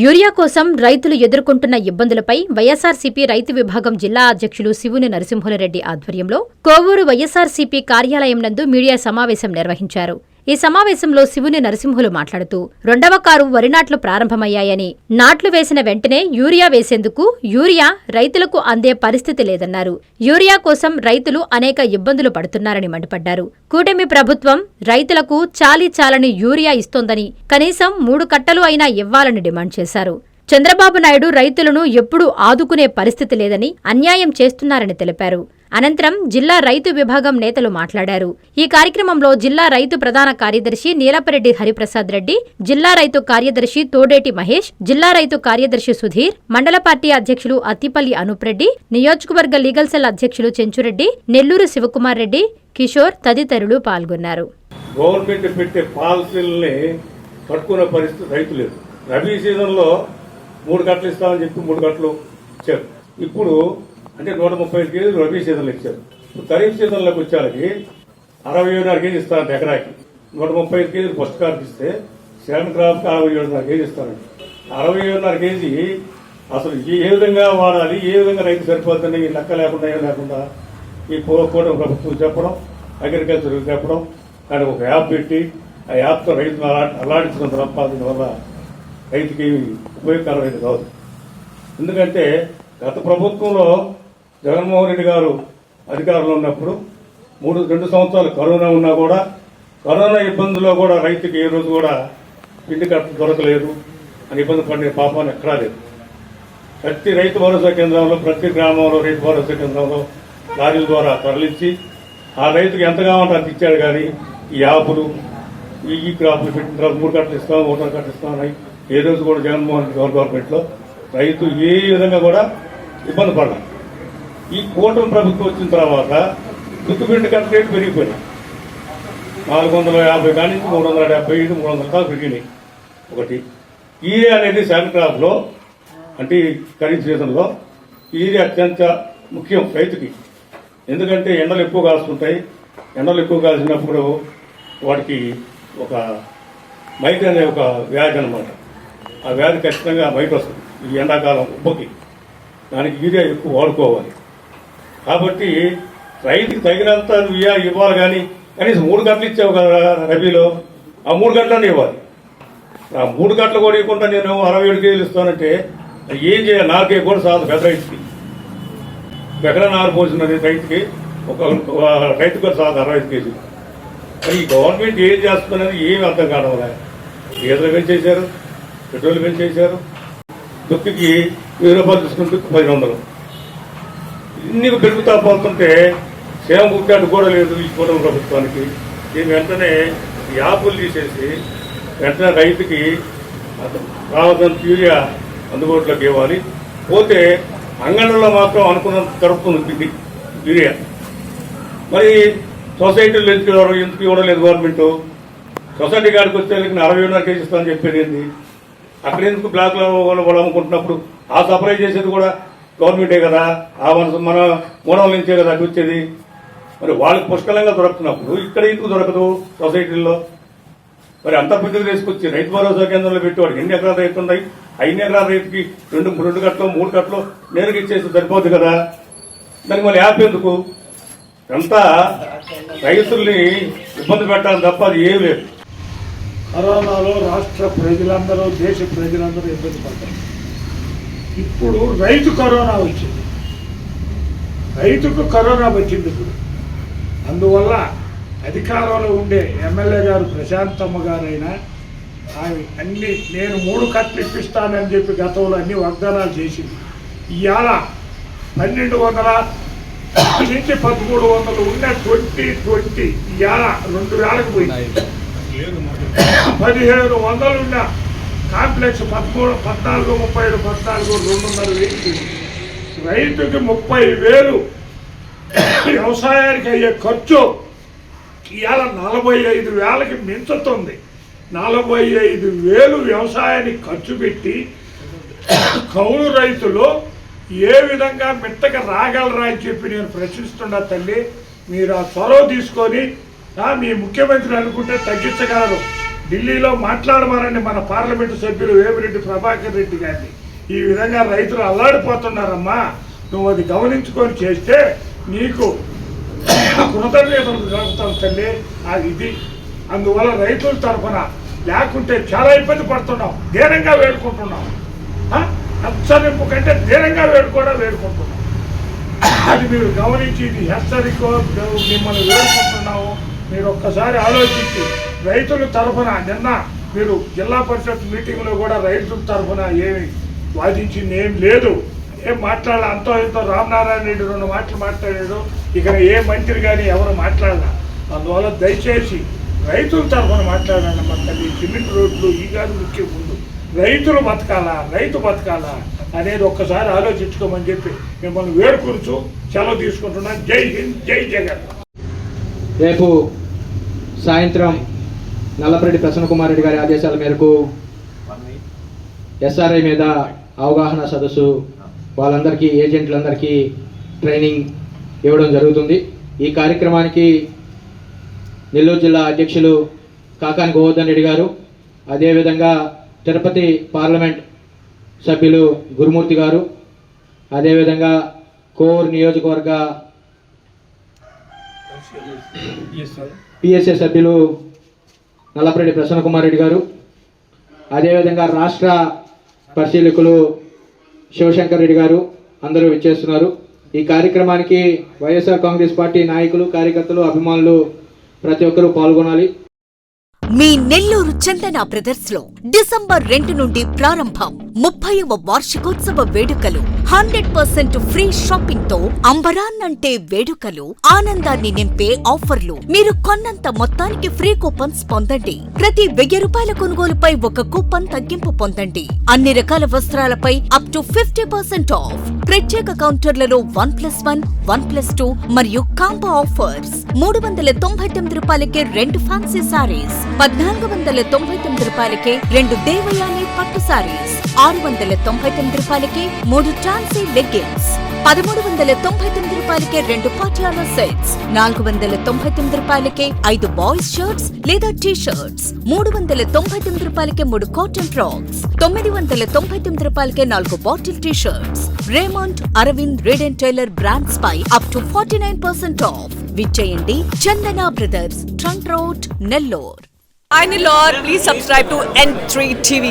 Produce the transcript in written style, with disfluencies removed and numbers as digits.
Urea కోసం రైతులు ఎదుర్కొంటున్న ఇబ్బందులపై వైఎస్సార్సీపీ రైతు విభాగం జిల్లా అధ్యక్షులు శివుని నరసింహులరెడ్డి ఆధ్వర్యంలో కోవూరు వైఎస్సార్సీపీ కార్యాలయం నందు మీడియా సమావేశం నిర్వహించారు. ఈ సమావేశంలో శివుని నరసింహులు మాట్లాడుతూ 2వ కారు వరి నాట్లు ప్రారంభమయ్యాయని, నాట్లు వేసిన వెంటనే యూరియా వేసేందుకు యూరియా రైతులకు అందే పరిస్థితి లేదన్నారు. యూరియా కోసం రైతులు అనేక ఇబ్బందులు పడుతున్నారని మండిపడ్డారు. కూటమి ప్రభుత్వం రైతులకు చాలని యూరియా ఇస్తోందని కనీసం 3 కట్టలు అయినా ఇవ్వాలని డిమాండ్ చేశారు. చంద్రబాబు నాయుడు రైతులను ఎప్పుడూ ఆదుకునే పరిస్థితి లేదని, అన్యాయం చేస్తున్నారని తెలిపారు. అనంతరం జిల్లా రైతు విభాగం నేతలు మాట్లాడారు. ఈ కార్యక్రమంలో జిల్లా రైతు ప్రధాన కార్యదర్శి నీలపరెడ్డి హరిప్రసాద్ రెడ్డి, జిల్లా రైతు కార్యదర్శి తోడేటి మహేష్, జిల్లా రైతు కార్యదర్శి సుధీర్, మండల పార్టీ అధ్యక్షులు అత్తిపల్లి అనూప్రెడ్డి, నియోజకవర్గ లీగల్ సెల్ అధ్యక్షులు చెంచురెడ్డి, నెల్లూరు శివకుమార్ రెడ్డి, కిషోర్ తదితరులు పాల్గొన్నారు. గవర్నమెంట్ పెట్టే పాలసీలని పట్టుకునే పరిస్థితి రైతు లేదు. రబీ సీజన్ లో 3 కట్టలు ఇస్తామని చెప్పి 3 కట్టలు ఇచ్చారు. ఇప్పుడు అంటే 135 కేజీలు రబీ సీజన్లో ఇచ్చారు. ఇప్పుడు ఖరీఫ్ సీజన్లోకి వచ్చేకి 67.5 కేజీ ఇస్తారంట ఎకరాకి. 135 కేజీలు ఫస్ట్ కార్కి ఇస్తే సెకండ్ క్రాప్కి 67.5 కేజీ ఇస్తారంట. 67.5 కేజీ అసలు ఏ విధంగా వాడాలి, ఏ విధంగా రైతు సరిపోతుంది లెక్క లేకుండా ఏం లేకుండా ఈ కూటమి ప్రభుత్వం చెప్పడం, అగ్రికల్చర్ చెప్పడం, కానీ ఒక యాప్ పెట్టి ఆ యాప్తో రైతును అలాడించుకున్న సంపాదన వల్ల రైతుకి ఉపయోగకరమైనది కాదు. ఎందుకంటే గత ప్రభుత్వంలో జగన్మోహన్ రెడ్డి గారు అధికారంలో ఉన్నప్పుడు 2 సంవత్సరాలు కరోనా ఉన్నా కూడా కరోనా ఇబ్బందుల్లో కూడా రైతుకి ఏ రోజు కూడా పిండి కట్ట దొరకలేదు అని ఇబ్బంది పడిన పాపాన్ని ఎక్కడా లేదు. ప్రతి రైతు భరోసా కేంద్రంలో, ప్రతి గ్రామంలో రైతు భరోసా కేంద్రంలో లారీల ద్వారా తరలించి ఆ రైతుకి ఎంత కావాలంటే అంత ఇచ్చాడు. కానీ ఈ యాపులు ఈ క్రాపులు పెట్టిన తర్వాత 3 కట్టలు ఇస్తాం, 1 కట్టలు ఇస్తామని ఏ రోజు కూడా జగన్మోహన్ రెడ్డి గవర్నమెంట్లో రైతు ఏ విధంగా కూడా ఇబ్బంది పడాలి. ఈ కూటమి ప్రభుత్వం వచ్చిన తర్వాత దుక్కుపిండి కట్ట రేటు పెరిగిపోయినాయి. 450 కానీ 375, 300 దాకా పెరిగినాయి. ఒకటి యూరియా అనేది సెకండ్ క్రాప్ లో అంటే ఖరీఫ్ సీజన్లో యూరియా అత్యంత ముఖ్యం రైతుకి. ఎందుకంటే ఎండలు ఎక్కువ కాస్తుంటాయి. ఎండలు ఎక్కువ కాల్చినప్పుడు వాటికి ఒక మైట్ అనే ఒక వ్యాధి అనమాట. ఆ వ్యాధి ఖచ్చితంగా బయట వస్తుంది ఈ ఎండాకాలం ఉబ్బకి. దానికి యూరియా ఎక్కువ వాడుకోవాలి. కాబట్టి రైతుకి తగినంత యూరియా ఇవ్వాలి. కానీ కనీసం 3 గంటలు ఇచ్చావు కదా రబీలో, ఆ 3 గంటలనే ఇవ్వాలి. ఆ 3 గంటలు కూడా ఇవ్వకుండా నేను 67 కేజీలు ఇస్తానంటే ఏం చేయాలి? 4 కేజీ కూడా చాలు పెద్ద రైతుకి. ఎక్కడ 4 పోసినది రైతుకి, ఒక రైతు కూడా చాలు 65 కేజీలు. మరి ఈ గవర్నమెంట్ ఏం చేస్తున్నది ఏమి అర్థం కావడం లేదు. డీజిల్ పెంచేశారు, పెట్రోల్ పెంచేశారు, దుక్కికి 1000 రూపాయలు తీసుకుంటే 1000. ఇన్ని పెరుగుతా పోతుంటే సేవ ముఖ్యాన్ని కూడా లేదు ఈ కూటమి ప్రభుత్వానికి. దీని వెంటనే యాపులు తీసేసి వెంటనే రైతుకి రావాల్సిన యూరియా అందుబాటులోకి ఇవ్వాలి. పోతే అంగన్లో మాత్రం అనుకున్నంత దొరుకుతుంది యూరియా. మరి సొసైటీలు ఎందుకు ఇవ్వడం లేదు గవర్నమెంట్? సొసైటీ కాడికి వచ్చే 60 కేజీ ఇస్తామని చెప్పేది ఏంది? అక్కడ ఎందుకు బ్లాక్లో వాళ్ళు అమ్ముకుంటున్నప్పుడు ఆ సప్లై చేసేది కూడా గవర్నమెంటే కదా, ఆ మన మూడవల నుంచే కదా అది వచ్చేది. మరి వాళ్ళకి పుష్కలంగా దొరుకుతున్నప్పుడు ఇక్కడ ఎందుకు దొరకదు సొసైటీల్లో? మరి అంత పెద్దగా తీసుకొచ్చి రైతు భరోసా కేంద్రంలో పెట్టి వాడికి ఎన్ని ఎకరాలు రైతు ఉన్నాయి, 5 ఎకరాల రైతుకి 2 కట్టలు 3 కట్టలు నేరుగా ఇచ్చేసి సరిపోద్ది కదా. దానికి మళ్ళీ యాప్ ఎందుకు? అంతా రైతుల్ని ఇబ్బంది పెట్టాలని తప్ప అది ఏం లేదు. కరోనాలో రాష్ట్ర ప్రజలందరూ, దేశ ప్రజలందరూ ఇబ్బంది పడ్డారు. ఇప్పుడు రైతు కరోనా వచ్చింది, రైతుకు కరోనా వచ్చింది. ఇప్పుడు అందువల్ల అధికారంలో ఉండే ఎమ్మెల్యే గారు ప్రశాంతమ్మ గారైనా ఆమె అన్ని నేను 3 కట్టలు ఇప్పిస్తానని చెప్పి గతంలో అన్ని వాగ్దానాలు చేసింది. ఇవాళ 1200 నుంచి 1300 ఉన్న 2020 ఇవాళ 2000కు పోయింది. 1500 ఉన్న కాంప్లెక్స్ 13, 14, 37, 14, 2.5 రైతుకి 30,000 వ్యవసాయానికి అయ్యే ఖర్చు ఇవాళ 45,000కి మించుతుంది. 45,000 వ్యవసాయానికి ఖర్చు పెట్టి కౌలు రైతులు ఏ విధంగా మెత్తగా రాగలరా అని చెప్పి నేను ప్రశ్నిస్తున్నా. తల్లి, మీరు ఆ చొరవ తీసుకొని మీ ముఖ్యమంత్రి అనుకుంటే తగ్గించగలరు. ఢిల్లీలో మాట్లాడమనండి మన పార్లమెంటు సభ్యులు వేమిరెడ్డి ప్రభాకర్ రెడ్డి గారిని. ఈ విధంగా రైతులు అల్లాడిపోతున్నారమ్మా, నువ్వు అది గమనించుకొని చేస్తే నీకు కృతజ్ఞతలు జరుగుతాం తల్లి. ఇది అందువల్ల రైతుల తరఫున లేకుంటే చాలా ఇబ్బంది పడుతున్నాం, ధీరంగా వేడుకుంటున్నాం. హెచ్చరింపు కంటే ధీరంగా వేడుకుంటున్నాం. అది మీరు గమనించి ఇది హెచ్చరికో మిమ్మల్ని వేడుకుంటున్నాము. మీరు ఒక్కసారి ఆలోచించి రైతుల తరఫున నిన్న మీరు జిల్లా పరిషత్ మీటింగ్లో కూడా రైతుల తరఫున ఏమి వాదించింది ఏం లేదు, ఏం మాట్లాడాలి. అంతో ఎంతో రామనారాయణ రెడ్డి 2 మాటలు మాట్లాడాడు, ఇక్కడ ఏ మంత్రి కానీ ఎవరు మాట్లాడాల. అందువల్ల దయచేసి రైతుల తరఫున మాట్లాడాలి. మన తల్లి సిమెంట్ రోడ్లు ఈ కాదు ముఖ్యం, ముందు రైతులు బతకాలా, రైతు బతకాలా అనేది ఒక్కసారి ఆలోచించుకోమని చెప్పి మిమ్మల్ని వేడుకొనుచు సెలవు తీసుకుంటున్నాను. జై హింద్, జై జగన్. రేపు సాయంత్రం నల్లపరెడ్డి ప్రసన్న కుమార్ రెడ్డి గారి ఆదేశాల మేరకు ఎస్ఆర్ఐ మీద అవగాహన సదస్సు వాళ్ళందరికీ ఏజెంట్లందరికీ ట్రైనింగ్ ఇవ్వడం జరుగుతుంది. ఈ కార్యక్రమానికి నెల్లూరు జిల్లా అధ్యక్షులు కాకాని గోవర్ధన్ రెడ్డి గారు, అదేవిధంగా తిరుపతి పార్లమెంట్ సభ్యులు గురుమూర్తి గారు, అదేవిధంగా కోర్ నియోజకవర్గ పిఎస్ఏ సభ్యులు నల్లపరెడ్డి ప్రసన్న కుమార్ రెడ్డి గారు, అదేవిధంగా రాష్ట్ర పరిశీలకులు శివశంకర్ రెడ్డి గారు అందరూ విచ్చేస్తున్నారు. ఈ కార్యక్రమానికి వైఎస్ఆర్ కాంగ్రెస్ పార్టీ నాయకులు, కార్యకర్తలు, అభిమానులు ప్రతి ఒక్కరూ పాల్గొనాలి. మీ నెల్లూరు చందన బ్రదర్స్ లో డిసెంబర్ 2 నుండి ప్రారంభం 30వ వార్షికోత్సవ వేడుకలు. 100% ఫ్రీ షాపింగ్ తో అంబరాన్నంటే వేడుకలు, ఆనందాన్ని నింపే ఆఫర్లు. మీరు కొన్నంత మొత్తానికి ఫ్రీ కూపన్స్ పొందండి. ప్రతి 1000 రూపాయల కొనుగోలుపై 1 కూపన్ తగ్గింపు పొందండి. అన్ని రకాల వస్త్రాలపై అప్ టు 50% ఆఫ్. ప్రత్యేక కౌంటర్లలో 1+1, 1+2 మరియు కాంబో ఆఫర్స్. 399 రూపాయలకే 2 ఫ్యాన్సీ సారీస్, 1499 రూపాయలకే 2 దేవయాని పట్టు సారీస్, 699 రూపాయలకే 3 టాన్సీ లెగ్గిన్స్, 1399 రూపాయలకే 2 పాటియాలా సెట్స్, 499 రూపాయలకే 5 బాయ్స్ షర్ట్స్ లేదా టీ షర్ట్స్, 399 రూపాయలకే 3 కాటన్ ఫ్రాక్స్, 999 రూపాయలకే 4 bottle T shirts. Raymond, Arvind, Reid and Taylor brands పై అప్ టు 49% ఆఫ్. విచ్చేయండి Chandana brothers, trunk road, Nellore. Hi Nellore, please subscribe to N3 TV.